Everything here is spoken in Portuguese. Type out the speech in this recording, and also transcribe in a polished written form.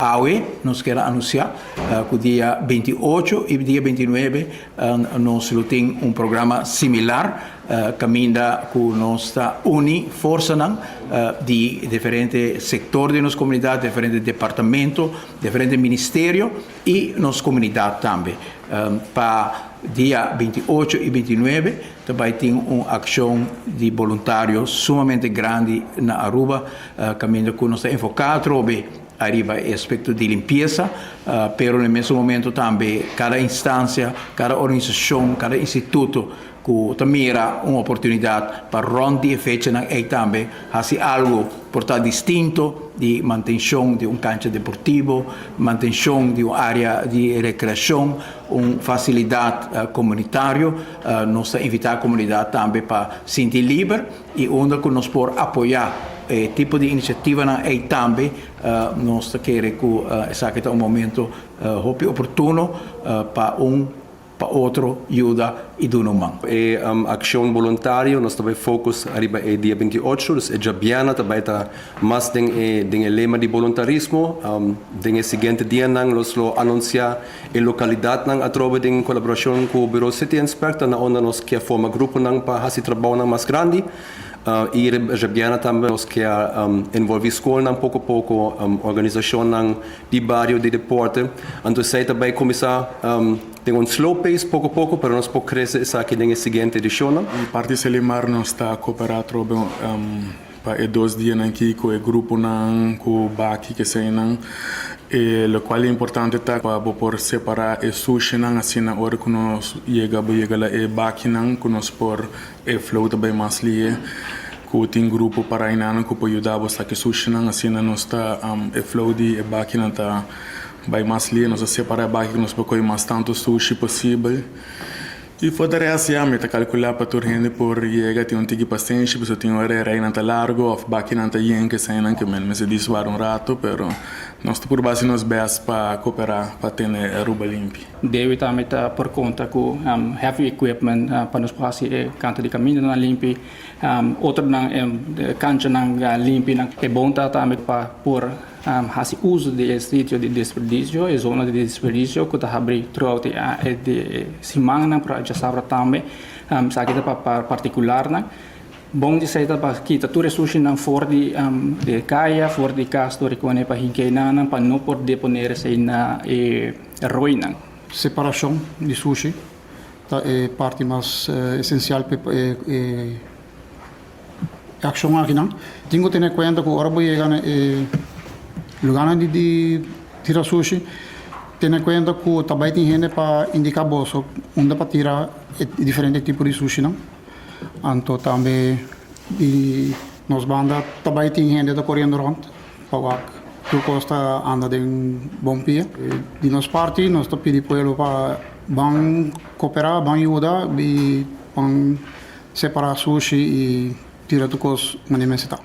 AUE nos quer anunciar que o dia 28 e dia 29 nós temos um programa similar caminha com nossa força de diferentes setores de nossa comunidade, diferentes departamentos, diferentes ministérios e nossa comunidade também. Para dia 28 e 29 também tem uma ação de voluntários sumamente grande na Aruba, caminha com nossa enfocado arriba aspecto de limpeza, pero no mesmo momento também cada instância, cada organização, cada instituto que mira uma oportunidade para ronde fecha e também fazer algo portar distinto de manutenção de cancha deportivo, manutenção de uma área de recreação, uma facilidade comunitária, nós invitar a comunidade também para se sentir livre e onde nós podemos apoiar tipo de iniciativa e também nós queremos que é um momento oportuno para outro ajuda e do mão. É ação voluntária, nós também focus arriba é dia 28, é jabiana também tá mas tem lema de voluntarismo, tem seguinte dia nós lo anunciar em localidade nang atrova em colaboração com o Bureau City Inspector na onde nós que forma grupo nang para fazer trabalho mais grande. E jabiana também nós que envolve escola pouco a pouco, organização de bairro de deporte, então sei também começar tem slow pace pouco a pouco para nós poder crescer essa aqui na seguinte edição. E parte Selimar nós está cooperando para 2 dias aqui com o grupo com o baki que sei e o qual é importante tá para por separar o sushi assim na hora que nós chega lá e baki que nós por flow também mais ali que tem grupo para inan que pode ajudar você que sushi assim nós está flow de baki tá vai mais ali nós separar baki que nós pode mais tanto sushi possível. E foi da assim, a meta calcular para tur gente por chegar tem tigre paciência, porque tem hora reina tá largo, of baki não tá yen que sai que me se dissuar rato, pero nós por base nos best para cooperar para ter Aruba limpa. Deve também tá por conta com heavy equipment para nos fazer canto de caminho na limpa, outro cancha na limpa, é bom também para por fazer uso de sítio de desperdício, a zona de desperdício que está abrindo throughout de semana para já saber também, sabe para particular bom de sair para kita tudo sushi na fora de caia, fora de castor que é para hinquei para não poder poner se na ruína. Separação de sushi é parte mais essencial para a ação aqui não. Tenho que ter conta que agora vou chegar lugar de tirar sushi, ter conta que também tem gente para indicar bolso onde para tirar diferentes tipos de sushi não. Então também nos banda também tem gente da correndo rond para que tu costa anda de bom pia. De nos parte nós pedimos para bang cooperar, bang ajuda, bang separar sushi e tirar tu cos na necessidade.